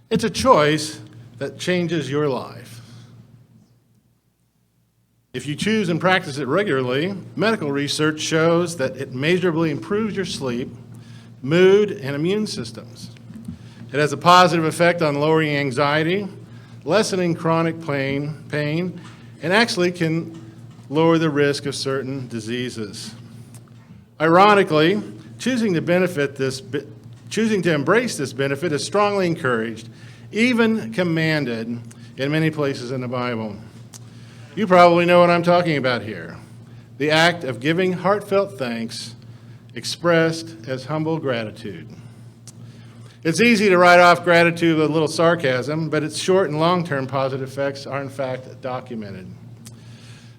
It's a choice that changes your life. If you choose and practice it regularly, medical research shows that it measurably improves your sleep, mood, and immune systems. It has a positive effect on lowering anxiety, lessening chronic pain, and actually can lower the risk of certain diseases. Ironically, choosing to embrace this benefit is strongly encouraged, even commanded in many places in the Bible. You probably know what I'm talking about here. The act of giving heartfelt thanks expressed as humble gratitude. It's easy to write off gratitude with a little sarcasm, but its short and long-term positive effects are in fact documented.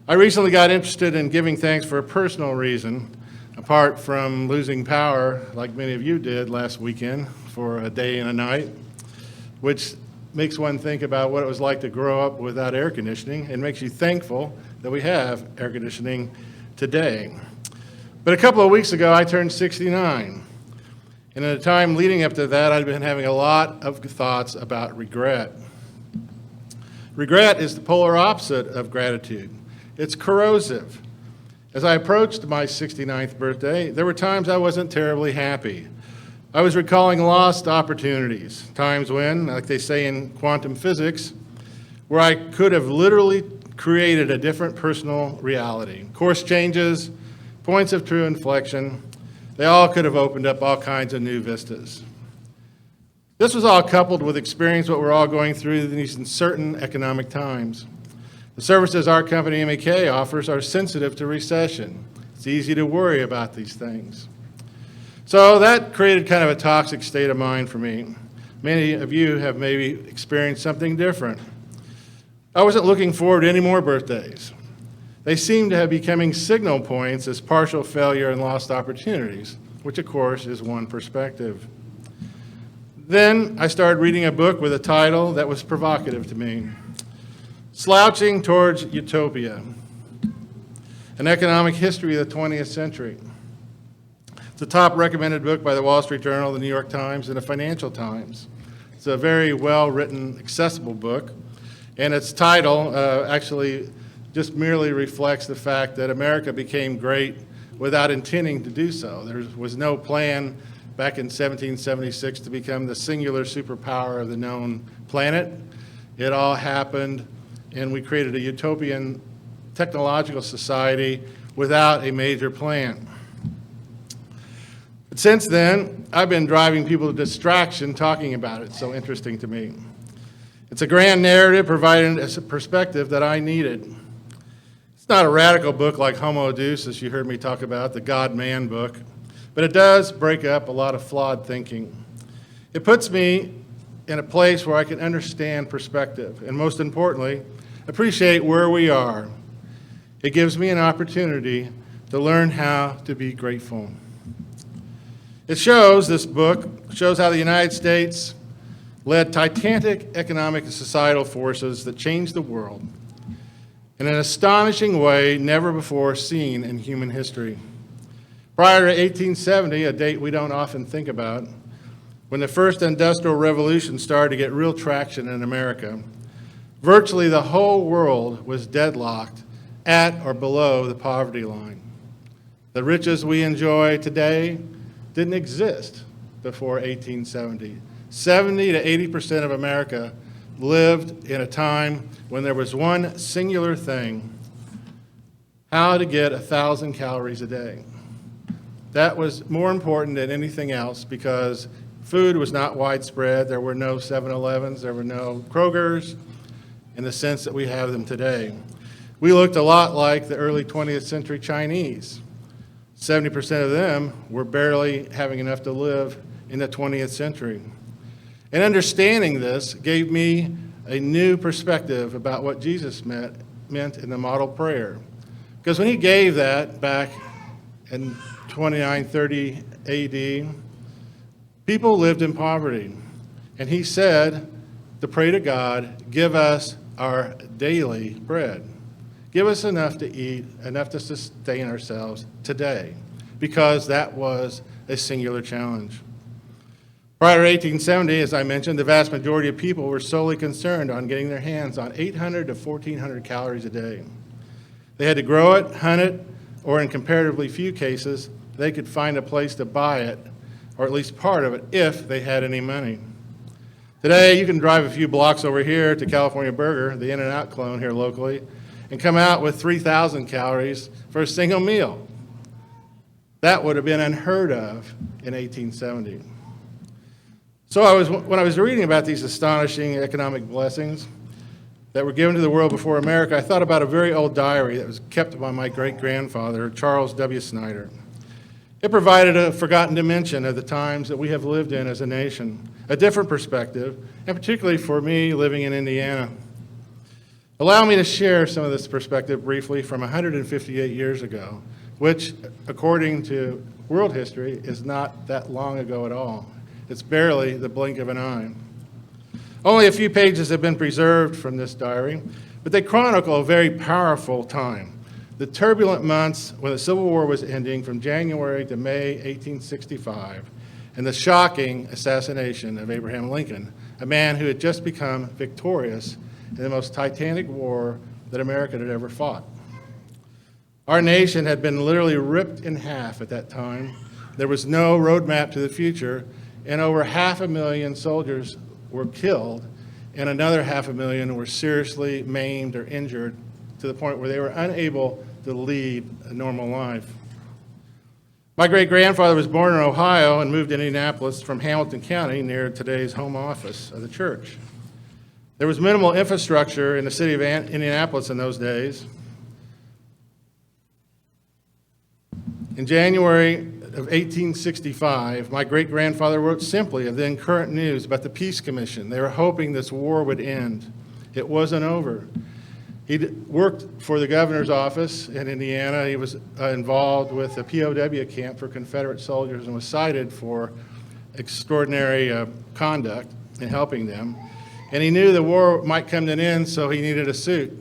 I recently got interested in giving thanks for a personal reason, apart from losing power like many of you did last weekend for a day and a night, which makes one think about what it was like to grow up without air conditioning and makes you thankful that we have air conditioning today. But a couple of weeks ago, I turned 69. And at a time leading up to that, I'd been having a lot of thoughts about regret. Regret is the polar opposite of gratitude. It's corrosive. As I approached my 69th birthday, there were times I wasn't terribly happy. I was recalling lost opportunities, times when, like they say in quantum physics, where I could have literally created a different personal reality. Course changes, points of true inflection, they all could have opened up all kinds of new vistas. This was all coupled with experience what we're all going through in these uncertain economic times. The services our company, MAK, offers are sensitive to recession. It's easy to worry about these things. So that created kind of a toxic state of mind for me. Many of you have maybe experienced something different. I wasn't looking forward to any more birthdays. They seemed to have becoming signal points as partial failure and lost opportunities, which of course is one perspective. Then I started reading a book with a title that was provocative to me, Slouching Towards Utopia, an economic history of the 20th century. It's a top recommended book by the Wall Street Journal, the New York Times, and the Financial Times. It's a very well-written, accessible book, and its title actually just merely reflects the fact that America became great without intending to do so. There was no plan back in 1776 to become the singular superpower of the known planet. It all happened, and we created a utopian technological society without a major plan. But since then, I've been driving people to distraction talking about it. It's so interesting to me. It's a grand narrative providing a perspective that I needed. It's not a radical book like Homo Deus, as you heard me talk about, the God-Man book, but it does break up a lot of flawed thinking. It puts me in a place where I can understand perspective, and most importantly, appreciate where we are. It gives me an opportunity to learn how to be grateful. This book shows how the United States led titanic economic and societal forces that changed the world in an astonishing way never before seen in human history. Prior to 1870, a date we don't often think about, when the first industrial revolution started to get real traction in America, virtually the whole world was deadlocked at or below the poverty line. The riches we enjoy today didn't exist before 1870. 70 to 80% of America lived in a time when there was one singular thing, how to get 1,000 calories a day. That was more important than anything else because food was not widespread. There were no 7-Elevens, there were no Krogers in the sense that we have them today. We looked a lot like the early 20th century Chinese. 70% of them were barely having enough to live in the 20th century. And understanding this gave me a new perspective about what Jesus meant in the model prayer. Because when he gave that back in 2930 AD, people lived in poverty. And he said to pray to God, give us our daily bread. Give us enough to eat, enough to sustain ourselves today, because that was a singular challenge. Prior to 1870, as I mentioned, the vast majority of people were solely concerned on getting their hands on 800 to 1,400 calories a day. They had to grow it, hunt it, or in comparatively few cases, they could find a place to buy it, or at least part of it, if they had any money. Today, you can drive a few blocks over here to California Burger, the In-N-Out clone here locally, and come out with 3,000 calories for a single meal. That would have been unheard of in 1870. So when I was reading about these astonishing economic blessings that were given to the world before America, I thought about a very old diary that was kept by my great-grandfather, Charles W. Snyder. It provided a forgotten dimension of the times that we have lived in as a nation, a different perspective, and particularly for me living in Indiana. Allow me to share some of this perspective briefly from 158 years ago, which, according to world history, is not that long ago at all. It's barely the blink of an eye. Only a few pages have been preserved from this diary, but they chronicle a very powerful time. The turbulent months when the Civil War was ending from January to May 1865, and the shocking assassination of Abraham Lincoln, a man who had just become victorious in the most titanic war that America had ever fought. Our nation had been literally ripped in half at that time. There was no roadmap to the future, and over 500,000 soldiers were killed, and another 500,000 were seriously maimed or injured to the point where they were unable to lead a normal life. My great-grandfather was born in Ohio and moved to Indianapolis from Hamilton County near today's home office of the church. There was minimal infrastructure in the city of Indianapolis in those days. In January of 1865, my great-grandfather wrote simply of then current news about the Peace Commission. They were hoping this war would end. It wasn't over. He worked for the governor's office in Indiana. He was involved with a POW camp for Confederate soldiers and was cited for extraordinary conduct in helping them. And he knew the war might come to an end, so he needed a suit.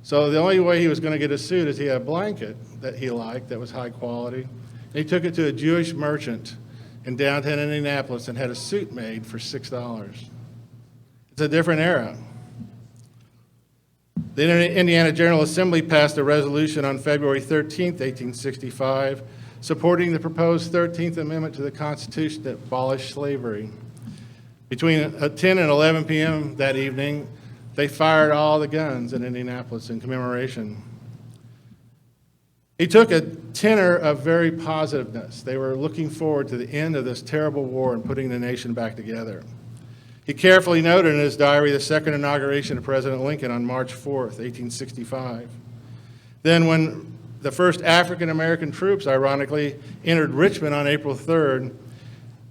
So the only way he was going to get a suit is he had a blanket that he liked that was high quality. And he took it to a Jewish merchant in downtown Indianapolis and had a suit made for $6. It's a different era. The Indiana General Assembly passed a resolution on February 13, 1865, supporting the proposed 13th Amendment to the Constitution that abolished slavery. Between 10 and 11 p.m. that evening, they fired all the guns in Indianapolis in commemoration. He took a tenor of very positiveness. They were looking forward to the end of this terrible war and putting the nation back together. He carefully noted in his diary the second inauguration of President Lincoln on March 4th, 1865. Then when the first African-American troops, ironically, entered Richmond on April 3rd,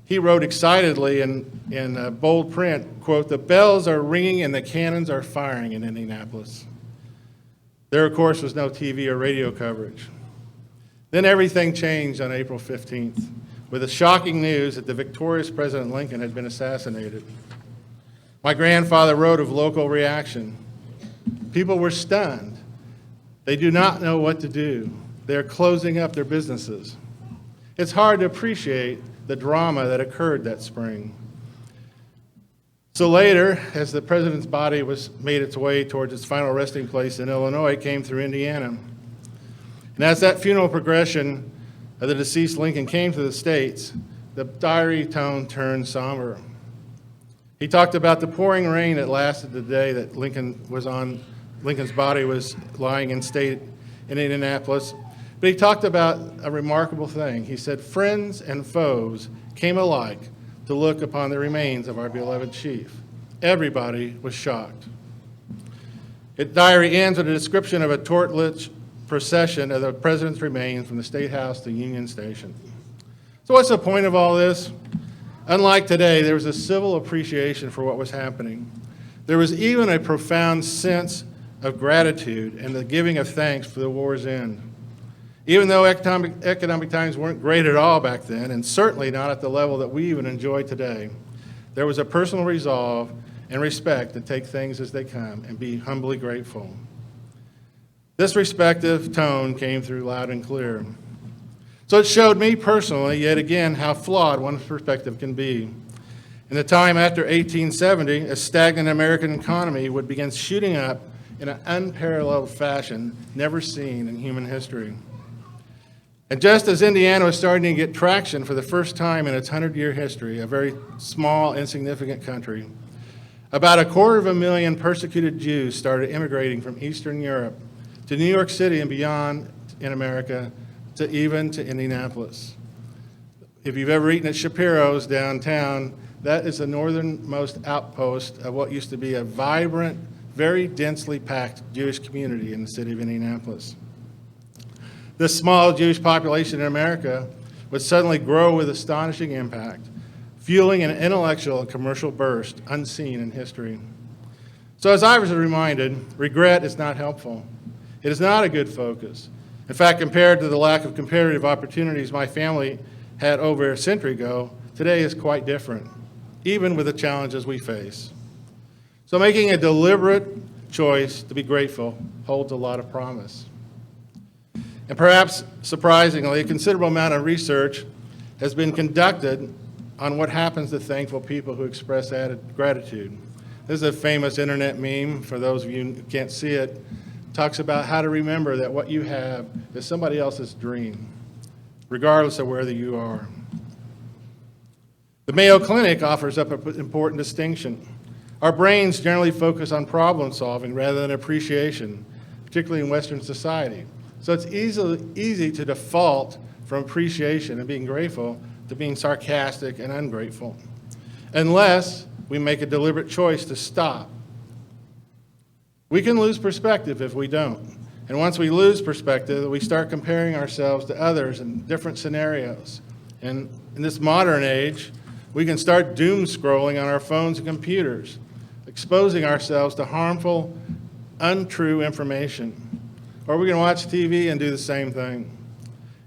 he wrote excitedly in bold print, quote, "The bells are ringing and the cannons are firing in Indianapolis." There, of course, was no TV or radio coverage. Then everything changed on April 15th with the shocking news that the victorious President Lincoln had been assassinated. My grandfather wrote of local reaction. People were stunned. They do not know what to do. They're closing up their businesses. It's hard to appreciate the drama that occurred that spring. So later, as the president's body made its way towards its final resting place in Illinois, it came through Indiana. And as that funeral progression of the deceased Lincoln came to the States, the diary tone turned somber. He talked about the pouring rain that lasted the day that Lincoln's body was lying in state in Indianapolis. But he talked about a remarkable thing. He said, friends and foes came alike to look upon the remains of our beloved chief. Everybody was shocked. The diary ends with a description of a torch-lit procession of the president's remains from the State House to Union Station. So what's the point of all this? Unlike today, there was a civil appreciation for what was happening. There was even a profound sense of gratitude and the giving of thanks for the war's end. Even though economic times weren't great at all back then, and certainly not at the level that we even enjoy today, there was a personal resolve and respect to take things as they come and be humbly grateful. This respectful tone came through loud and clear. So it showed me personally, yet again, how flawed one's perspective can be. In the time after 1870, a stagnant American economy would begin shooting up in an unparalleled fashion never seen in human history. And just as Indiana was starting to get traction for the first time in its 100-year history, a very small, insignificant country, about 250,000 persecuted Jews started immigrating from Eastern Europe to New York City and beyond in America, even to Indianapolis. If you've ever eaten at Shapiro's downtown, that is the northernmost outpost of what used to be a vibrant, very densely packed Jewish community in the city of Indianapolis. This small Jewish population in America would suddenly grow with astonishing impact, fueling an intellectual and commercial burst unseen in history. So as I was reminded, regret is not helpful. It is not a good focus. In fact, compared to the lack of comparative opportunities my family had over a century ago, today is quite different, even with the challenges we face. So making a deliberate choice to be grateful holds a lot of promise. And perhaps surprisingly, a considerable amount of research has been conducted on what happens to thankful people who express added gratitude. This is a famous internet meme, for those of you who can't see it. It talks about how to remember that what you have is somebody else's dream, regardless of whether you are. The Mayo Clinic offers up an important distinction. Our brains generally focus on problem solving rather than appreciation, particularly in Western society. So it's easy to default from appreciation and being grateful to being sarcastic and ungrateful, unless we make a deliberate choice to stop. We can lose perspective if we don't. And once we lose perspective, we start comparing ourselves to others in different scenarios. And in this modern age, we can start doom scrolling on our phones and computers, exposing ourselves to harmful, untrue information. Or we can watch TV and do the same thing.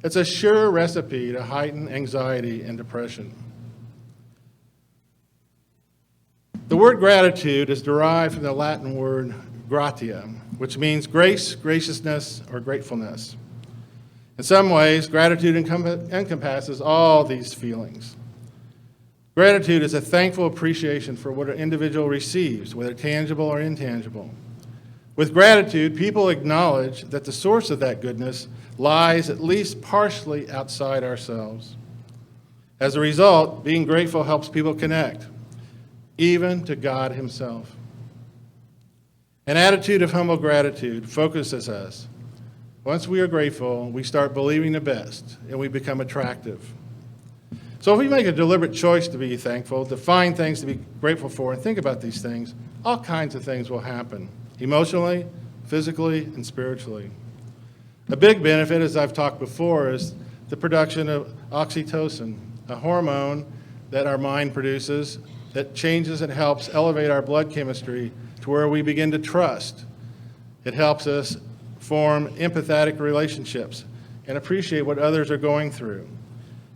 It's a sure recipe to heighten anxiety and depression. The word gratitude is derived from the Latin word gratia, which means grace, graciousness, or gratefulness. In some ways, gratitude encompasses all these feelings. Gratitude is a thankful appreciation for what an individual receives, whether tangible or intangible. With gratitude, people acknowledge that the source of that goodness lies at least partially outside ourselves. As a result, being grateful helps people connect, even to God Himself. An attitude of humble gratitude focuses us. Once we are grateful, we start believing the best, and we become attractive. So if we make a deliberate choice to be thankful, to find things to be grateful for, and think about these things, all kinds of things will happen, emotionally, physically, and spiritually. A big benefit, as I've talked before, is the production of oxytocin, a hormone that our mind produces that changes and helps elevate our blood chemistry to where we begin to trust. It helps us form empathetic relationships and appreciate what others are going through.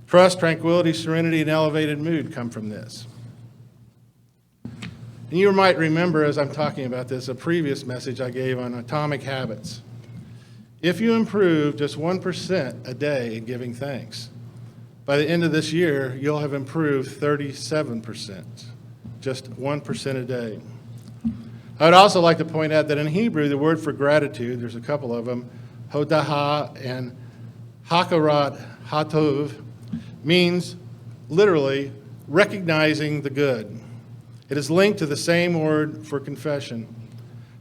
Trust, tranquility, serenity, and elevated mood come from this. And you might remember, as I'm talking about this, a previous message I gave on atomic habits. If you improve just 1% a day in giving thanks, by the end of this year, you'll have improved 37%, just 1% a day. I would also like to point out that in Hebrew, the word for gratitude, there's a couple of them, hodaha and hakarat hatov, means literally recognizing the good. It is linked to the same word for confession.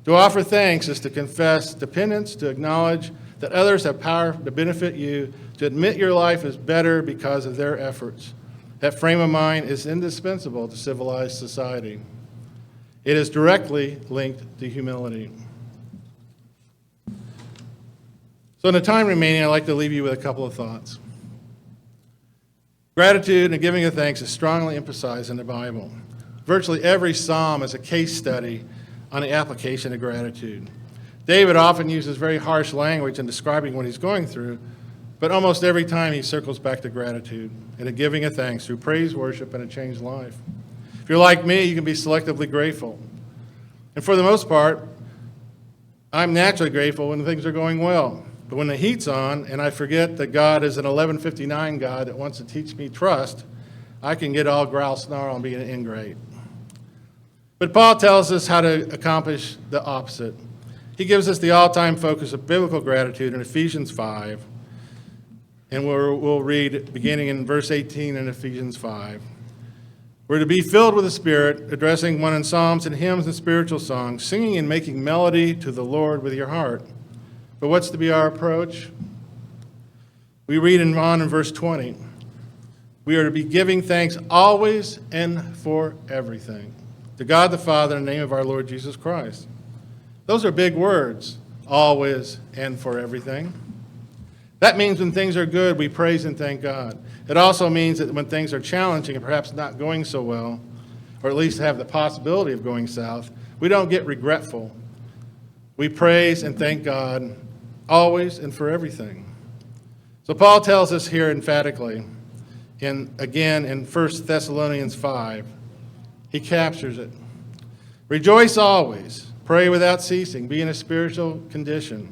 To offer thanks is to confess dependence, to acknowledge that others have power to benefit you, to admit your life is better because of their efforts. That frame of mind is indispensable to civilized society. It is directly linked to humility. So in the time remaining, I'd like to leave you with a couple of thoughts. Gratitude and giving of thanks is strongly emphasized in the Bible. Virtually every psalm is a case study on the application of gratitude. David often uses very harsh language in describing what he's going through, but almost every time he circles back to gratitude and a giving of thanks through praise, worship, and a changed life. If you're like me, you can be selectively grateful. And for the most part, I'm naturally grateful when things are going well. But when the heat's on and I forget that God is an 1159 God that wants to teach me trust, I can get all growl, snarl, and be an ingrate. But Paul tells us how to accomplish the opposite. He gives us the all-time focus of biblical gratitude in Ephesians 5. And we'll read beginning in verse 18 in Ephesians 5. We're to be filled with the Spirit, addressing one in psalms and hymns and spiritual songs, singing and making melody to the Lord with your heart. But what's to be our approach? We read on in verse 20. We are to be giving thanks always and for everything to God the Father in the name of our Lord Jesus Christ. Those are big words, always and for everything. That means when things are good, we praise and thank God. It also means that when things are challenging and perhaps not going so well, or at least have the possibility of going south, we don't get regretful. We praise and thank God always and for everything. So Paul tells us here emphatically, again in 1 Thessalonians 5, he captures it. Rejoice always, pray without ceasing, be in a spiritual condition.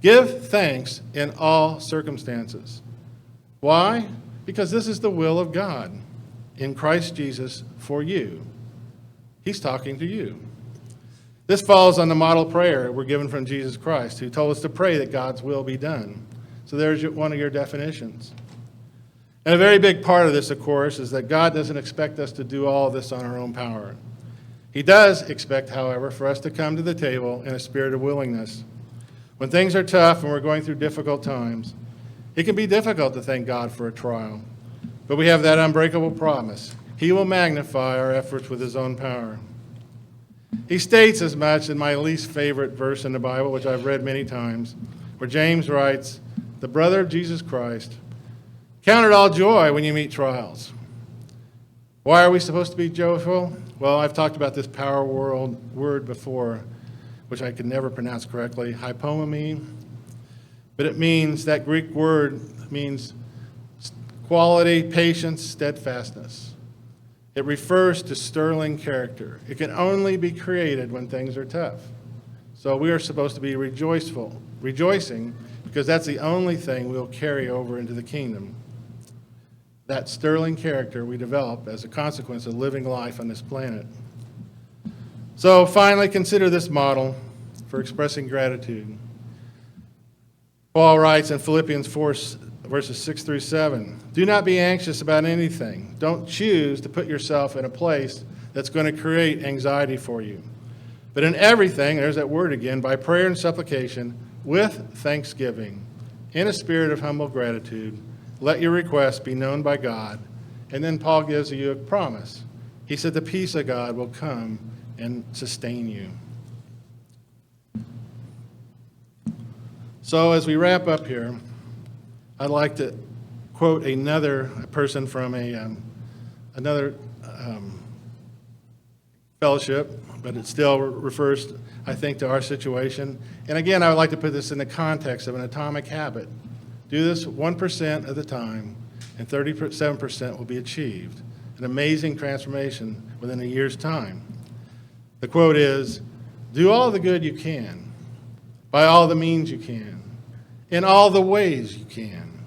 Give thanks in all circumstances. Why? Because this is the will of God in Christ Jesus for you. He's talking to you. This falls on the model prayer we're given from Jesus Christ, who told us to pray that God's will be done. So there's one of your definitions. And a very big part of this, of course, is that God doesn't expect us to do all of this on our own power. He does expect, however, for us to come to the table in a spirit of willingness. When things are tough and we're going through difficult times, it can be difficult to thank God for a trial. But we have that unbreakable promise. He will magnify our efforts with his own power. He states as much in my least favorite verse in the Bible, which I've read many times, where James writes, the brother of Jesus Christ, count it all joy when you meet trials. Why are we supposed to be joyful? Well, I've talked about this power word before, which I can never pronounce correctly, hypomene. But it means, that Greek word means quality, patience, steadfastness. It refers to sterling character. It can only be created when things are tough. So we are supposed to be rejoicing, because that's the only thing we'll carry over into the kingdom. That sterling character we develop as a consequence of living life on this planet. So finally, consider this model for expressing gratitude. Paul writes in Philippians 4, verses 6 through 7, do not be anxious about anything. Don't choose to put yourself in a place that's going to create anxiety for you. But in everything, there's that word again, by prayer and supplication, with thanksgiving, in a spirit of humble gratitude, let your requests be known by God. And then Paul gives you a promise. He said the peace of God will come and sustain you. So as we wrap up here, I'd like to quote another person from another fellowship, but it still refers, I think, to our situation. And again, I would like to put this in the context of an atomic habit. Do this 1% of the time, and 37% will be achieved. An amazing transformation within a year's time. The quote is, do all the good you can, by all the means you can, in all the ways you can,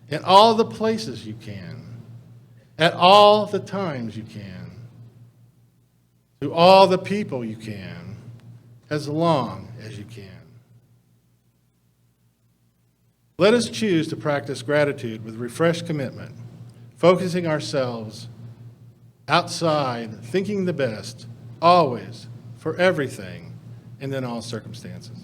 in all the places you can, at all the times you can, to all the people you can, as long as you can. Let us choose to practice gratitude with refreshed commitment, focusing ourselves outside, thinking the best, always, for everything, and in all circumstances.